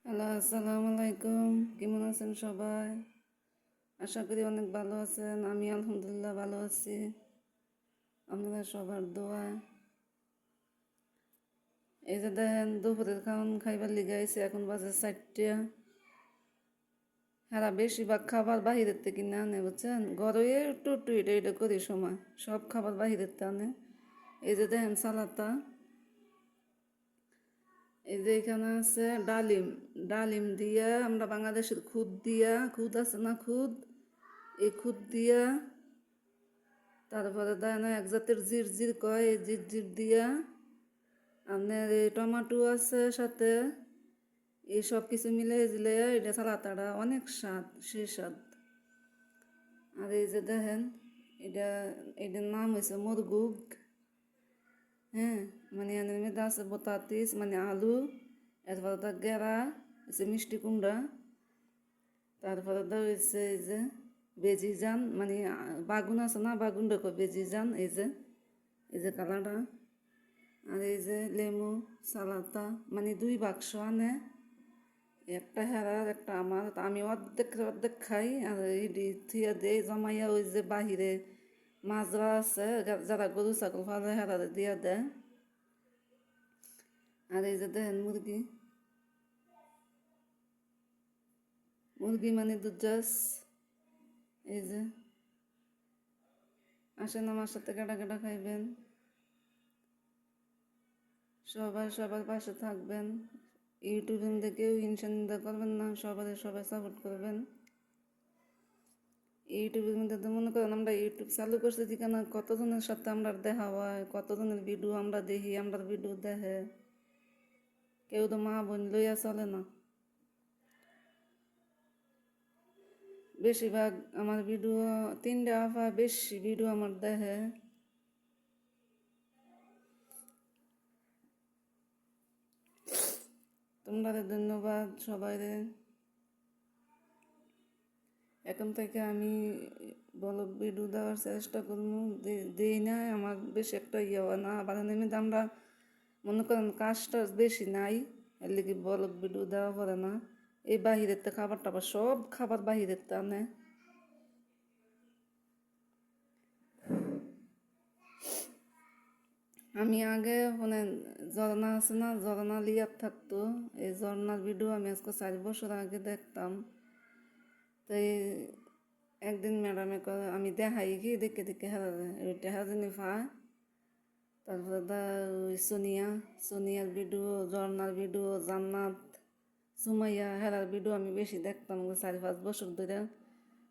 Hello, আসসালামু আলাইকুম। কেমন আছেন সবাই? আশা করি অনেক ভালো আছেন। আমি আলহামদুলিল্লাহ ভালো আছি, আপনারা সবার দোয়ায়। এই যে দেখেন, দুপুরের খাওয়ান খাইবার লিগে আইছে, এখন বাজে 4টা। হ্যাঁ, বেশিরভাগ খাবার বাহিরের থেকে কিনে আনে, বুঝছেন? ঘরে একটু একটু এটা এটা করি সময়, সব খাবার বাহিরের থেকে আনে। এই যে দেখেন সালাতা, এই যে এখানে আছে ডালিম। ডালিম দিয়া, আমরা বাংলাদেশের খুদ দিয়া, খুদ আছে না, খুদ, এই খুদ দিয়া, তারপরে দেয় না এক জাতের জির কয়, এই জির দিয়া আপনার এই টমাটো আছে সাথে, এই সব কিছু মিলে দিলে এটা সালাতাটা অনেক স্বাদ, সে স্বাদ। আর এই যে দেখেন, এটা এটার নাম হয়েছে মুরগুগ। হ্যাঁ, মানে এর মধ্যে আছে বতাতিস, মানে আলু, এরপরে তার গেরা হচ্ছে মিষ্টি কুমড়া, তারপরে দেওয়া হয়েছে এই যে বেজিজান, মানে বাগুন আছে না, বাগুন দেখো বেজিজান, এই যে কালারটা। আর এই যে লেমু, সালাতা, মানে 2 বাক্স আনে, একটা হেরার একটা আমার। তা আমি অর্ধেক অর্ধেক খাই, আর এই থিয়া দেই জমাইয়া, ওই যে বাহিরে মাজরা আছে যারা গরু ছাগল ফালে হেরা দিয়া দেয়। আর এই যে দেখেন মুরগি, মুরগি মানে দুধ। এই যে আসেন আমার সাথে কাটা কাটা খাইবেন, সবাই সবার পাশে থাকবেন। ইউটিউবে দেখেও হিংসা নিন্দা করবেন না, সবাই সাপোর্ট করবেন। ইউটিউবের মধ্যে তো মনে করেন আমরা ইউটিউব চালু করছি যেখানে কতজনের সাথে আমরা দেখা হয়, কতজনের ভিডিও আমরা দেখি, আমরা ভিডিও দেখে, কেউ তো মা বোন লইয়া চলে না। বেশিরভাগ আমার ভিডিও 3টা আফা বেশি ভিডিও আমার দেখে। তোমরা ধন্যবাদ সবাই। এখন থেকে আমি ব্লগ ভিডিও দেওয়ার চেষ্টা করবো, দিই না, আমার বেশি একটা ইয়ে হয় না। আবার এমনিতে আমরা মনে করেন কাজটা বেশি নাই, এর লিগে ব্লগ ভিডিও দেওয়া পড়ে না। এই বাহিরের তো খাবার টাবার, সব খাবার বাহিরের তো আনে। আমি আগে মানে ঝর্ণা আছে না, ঝর্ণা লিয়ার থাকতো, এই ঝর্ণার ভিডিও আমি আজকে 4 বছর আগে দেখতাম। তো একদিন ম্যাডামে আমি দেখাই কি দেখে দেখে ওইটা হাজানি পায়। তারপরে ওই সোনিয়ার ভিডিও, ঝর্ণার ভিডিও, জান্নাত, সুমাইয়া, হেরার ভিডিও আমি বেশি দেখতাম 4-5 বছর ধরে।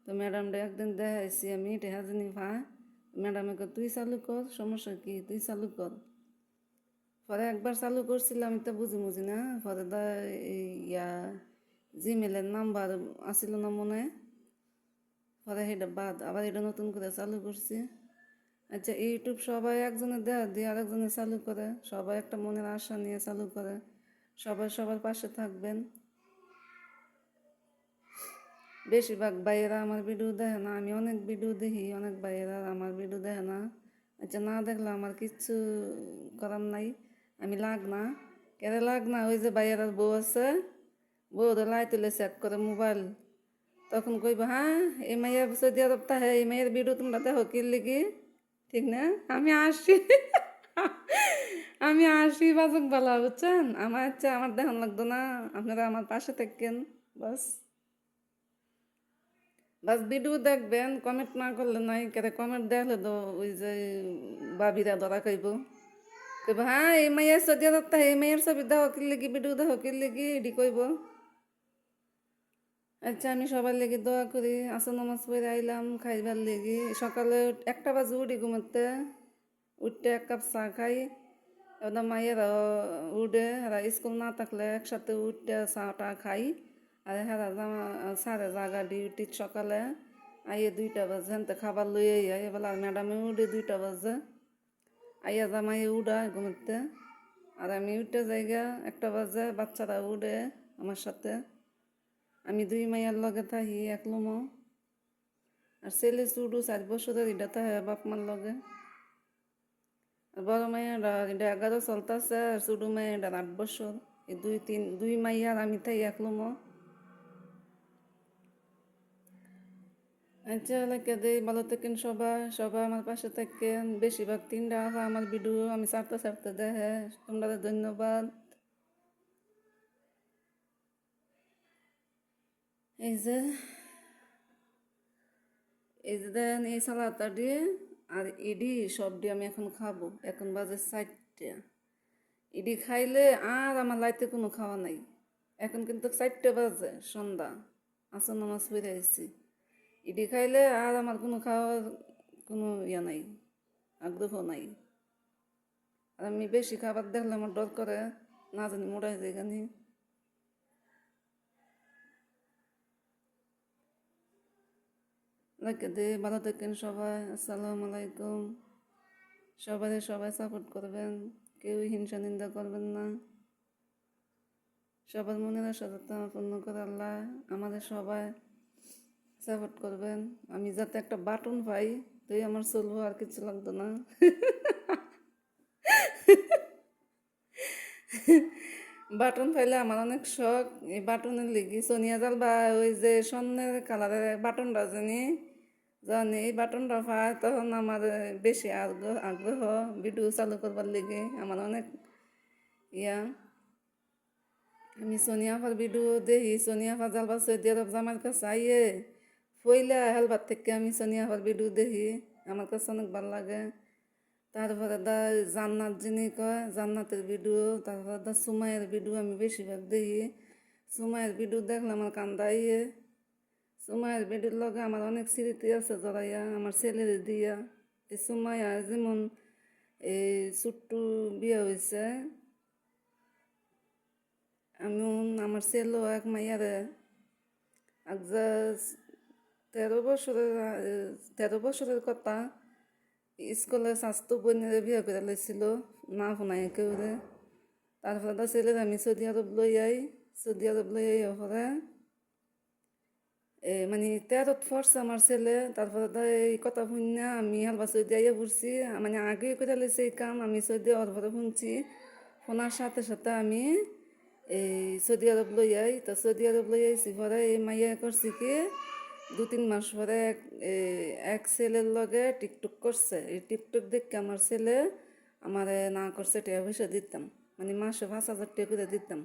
তো ম্যাডামটা একদিন দেখাইছি আমি, এটা হাজানি পায়। ম্যাডামে তুই চালু কর, সমস্যা কি, তুই চালু কর। পরে একবার চালু করছিলাম, আমি তো বুঝি না। পরে ইয়া জিমেলের নাম্বার আসিল না মনে, পরে সেটা বাদ, আবার এটা নতুন করে চালু করছি। আচ্ছা, ইউটিউব সবাই একজনের দেয়া দিয়ে আরেকজনে চালু করে, সবাই একটা মনের আশা নিয়ে চালু করে। সবাই সবার পাশে থাকবেন। বেশিরভাগ ভাইয়েরা আমার ভিডিও দেখে না, আমি অনেক ভিডিও দেখি, অনেক ভাইয়েরা আমার ভিডিও দেখে না। আচ্ছা, না দেখলে আমার কিচ্ছু করার নাই, আমি লাগ না, কেন লাগ না। ওই যে ভাইয়েরার বউ আছে, বউরে লাই তুলে চেক করে মোবাইল, তখন কইব হ্যাঁ এই মাইয়ের সৌদি আরব তাহে, এই মাইয়ের ভিডিও তোমরা দেখো কি লিগি, ঠিক না? আমি আসি বাজক বালা, বুঝছেন? আমার ইচ্ছা আমার দেখন লাগতো না, আপনারা আমার পাশে থাকেন। বাস বাস ভিডিও দেখবেন, কমেন্ট না করলে নাই, কেটে কমেন্ট দেখলে তো ওই যে বাবিরা ধরা খাইব, কইব হ্যাঁ এই মাইয়ের সৌদি আরব তাহে, এই মাইয়ের ছবি দেখো কি লিগি, ভিডিও দেখো কি লিগি, এডি কইব। আচ্ছা, আমি সবার লেগে দোয়া করি। আসর নামাজ পড়ে আইলাম খাইবার লেগে, সকালে 1টা বাজে উঠি ঘুমাতে, উঠতে 1 কাপ চা খাই। এবার মায়েরা উঠে, এরা স্কুল না থাকলে একসাথে উঠতে চাটা খাই। আর হেরা সারে জাগা ডিউটি সকালে আইয়ে 2টা বাজে হেনতে খাবার লইয়ে আই, এবার আর ম্যাডামে উঠে 2টা বাজে, আইয়া জামাইয়ে উঠায় ঘুমাতে, আর আমি উঠতে যাইগা 1টা বাজে, বাচ্চারা উঠে আমার সাথে। আমি 2 মাইয়ার লগে থাকি একলুমো, আর ছেলে চুডু 4 বছরের, এটা থাকে বাপ মার লগে। আর বড় মাইয়াটা এটা 11 চলতেছে, আর ছোটো মাইয়াটার 8 বছর। এই দুই মাইয়ার আমি তাই একলম। আচ্ছা লাগে দেই, ভালো থাকেন সবাই, সবাই আমার পাশে থাকেন। বেশিরভাগ 3টা আমার ভিডিও আমি ছাড়তে ছাড়তে দেখে, তোমরা ধন্যবাদ। এই যে দেন এই সালাদটা দিয়ে আর ইডি সব দিয়ে আমি এখন খাবো। এখন বাজে 4টা। ইডি খাইলে আর আমার লাইতে কোনো খাওয়া নাই। এখন কিন্তু 4টা বাজে সন্ধ্যা, আসর নামাজ পড়ে আইছি। ইডি খাইলে আর আমার কোনো খাওয়ার কোনো ইয়া নাই, আগ্রহ নাই। আর আমি বেশি খাবার দেখলে আমার ডর করে, না জানি মোড়াই যায় এখানে। লাগে দে, ভালো থাকেন সবাই। আসসালামু আলাইকুম। সবাই সাপোর্ট করবেন, কেউ হিংসা নিন্দা করবেন না। সবার মনের আশা যাতে পূর্ণ করে আল্লাহ, আমাদের সবাই সাপোর্ট করবেন। আমি যাতে একটা বাটন পাই তুই আমার চলবো, আর কিছু লাগতো না। বাটন পাইলে আমার অনেক শখ। এই বাটনের লিগি সোনিয়া জাল বা ওই যে স্বর্ণের কালারের বাটনটা জানি এই বাটনটা পায়, তখন আমার বেশি আগ্রহ ভিডিও চালু করবার লিগে। আমার অনেক ইয়া, আমি সোনিয়া আপার ভিডিও দেখি। সোনিয়া আপা জালবা সৌদি আরব আমার কাছে আইয়ে পইলা হেলবার থেকে আমি সোনিয়া আপার ভিডিও দেখি, আমার কাছে অনেক ভালো লাগে। তারপরে জান্নাত যিনি কয়, জান্নাতের ভিডিও। তারপরে সুমাইয়ের ভিডিও আমি বেশিরভাগ দেখি। সুমাইয়ের ভিডিও দেখলে আমার কান্দা আইয়ে। সুমাইয়ের ভিডিওর লগে আমার অনেক স্মৃতি আছে জড়াইয়া, আমার ছেলের দিয়া। এই সুমাইয়া যেমন এই ছোট্টু বিয়া হয়েছে, আমি আমার ছেলেও এক মাইয়ারে আজা 13 বছরের কথা, স্কুলের স্বাস্থ্য বোনের বিয়া করে লাইছিল, না শোনাই কেউ রে। তারপরে তো ছেলের আমি সৌদি আরব লই আই। সৌদি আরব লই আই পরে মানে 13ত পড়ছে আমার ছেলে। তারপরে তো এই কথা শুনিয়া আমি হালবা সৌদি আইয়া পড়ছি, মানে আগে করে লাইছে এই কাম। আমি সৌদি আরব পরে শুনছি, শোনার সাথে সাথে আমি এই সৌদি আরব লই আই। তো সৌদি আরব লই আইছি পরে এই মাইয়া করছি কি 2-3 মাস পরে এক ছেলের লগে টিকটক করছে। এই টিকটক দেখে আমার ছেলে আমারে না করছে টাকা পয়সা দিতাম, মানে মাসে 5,000 টাকা করে দিতাম।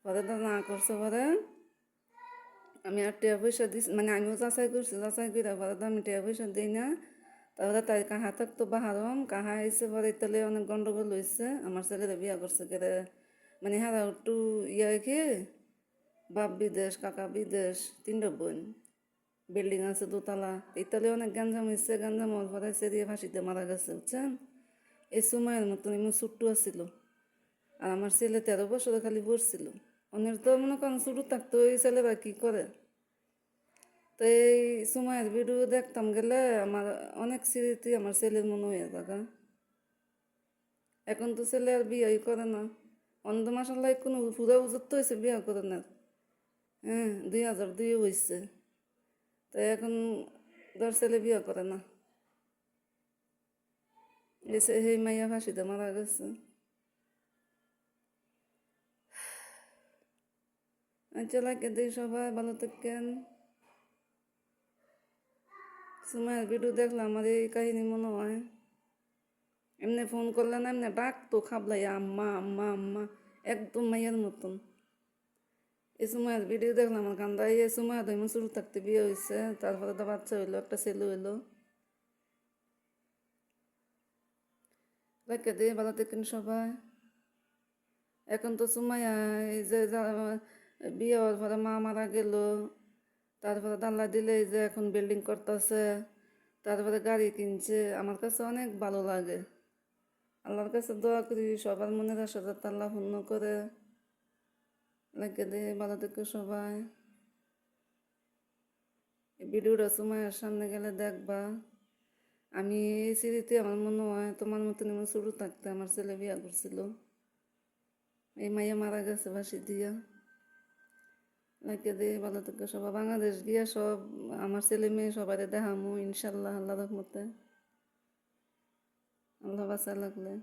পরে তো না করছে, পরে আমি আর টাকা পয়সা দিছি, মানে আমিও যাচাই করছি। যাচাই করে পরে তো আমি টাকা পয়সা দিই না। তারপরে তাই কাহা থাকতো বাহারম, কাহা আইসে পরে ইতালে অনেক গন্ডগোল হয়েছে। আমার ছেলেরা বিয়া করছে কেরে, মানে হারা একটু ইয়া কি বাপ বিদেশ, কাকা বিদেশ, 3টা বোন, বিল্ডিং আছে 2তলা। ইতালি অনেক গঞ্জাম হয়েছে, গঞ্জাম হওয়ার পরে সেরিয়ে ফাঁসিতে মারা গেছে, বুঝছেন। এই সময়ের মতন এমন ছোট্ট আসছিল। আর আমার ছেলে 13 বছরে খালি পড়ছিল। অন্যের তো মনে করেন ছোটো থাকতো, এই ছেলেরা কী করে। তো এই সময়ের ভিডিও দেখতাম গেলে আমার অনেক স্মৃতি আমার ছেলের মনে হয়ে থাকা। এখন তো ছেলে আর বিয়াই করে না। অন্ধ মাসাল্লাহ কোনো পুরা উজত তো হয়েছে বিয়া করে না। হ্যাঁ, 2002 হয়েছে। তো এখন ধর ছেলে বিয়া করে না। সেই মাইয়া ফাঁসিতে মারা গেছে। আচ্ছা লাগে দিই, সবাই ভালো থাকেন। সময়ের ভিডিও দেখলে আমার এই কাহিনী মনে হয়। এমনি ফোন করলে না, এমনি ডাকতো খাবলাই আম্মা আম্মা আম্মা, একদম মাইয়ার মতন। এই সময়ের ভিডিও দেখলে আমার কান্দাই। এই সময় তো এমন শুরু থাকতে বিয়ে হয়েছে, তারপরে তো বাচ্চা হইলো, একটা ছেলে হইলো। লাগে দিই, ভালো থাকেন সবাই। এখন তো সময় এই যে বিয়ে হওয়ার পরে মা মারা গেল, তারপরে আল্লাহ দিলে এই যে এখন বিল্ডিং করতেছে, তারপরে গাড়ি কিনছে। আমার কাছে অনেক ভালো লাগে। আল্লাহর কাছে দোয়া করি সবার মনের আশা যাতে আল্লাহ পূর্ণ করে। লাগে দে, ভালো থেকো সবাই। এই ভিডিওটা সময়ের সামনে গেলে দেখবা। আমি এই স্মৃতি আমার মনে হয় তোমার মতন এমন শুরু থাকতে আমার ছেলে বিয়া করছিল, এই মাইয়া মারা গেছে ফাঁসি দিয়া। লাগে দে, ভালো থেকো সবাই। বাংলাদেশ গিয়া সব আমার ছেলে মেয়ে সবাই দেখামো ইনশাল্লাহ, আল্লাহ রহমতে, আল্লাহ বাঁচা লাগলে।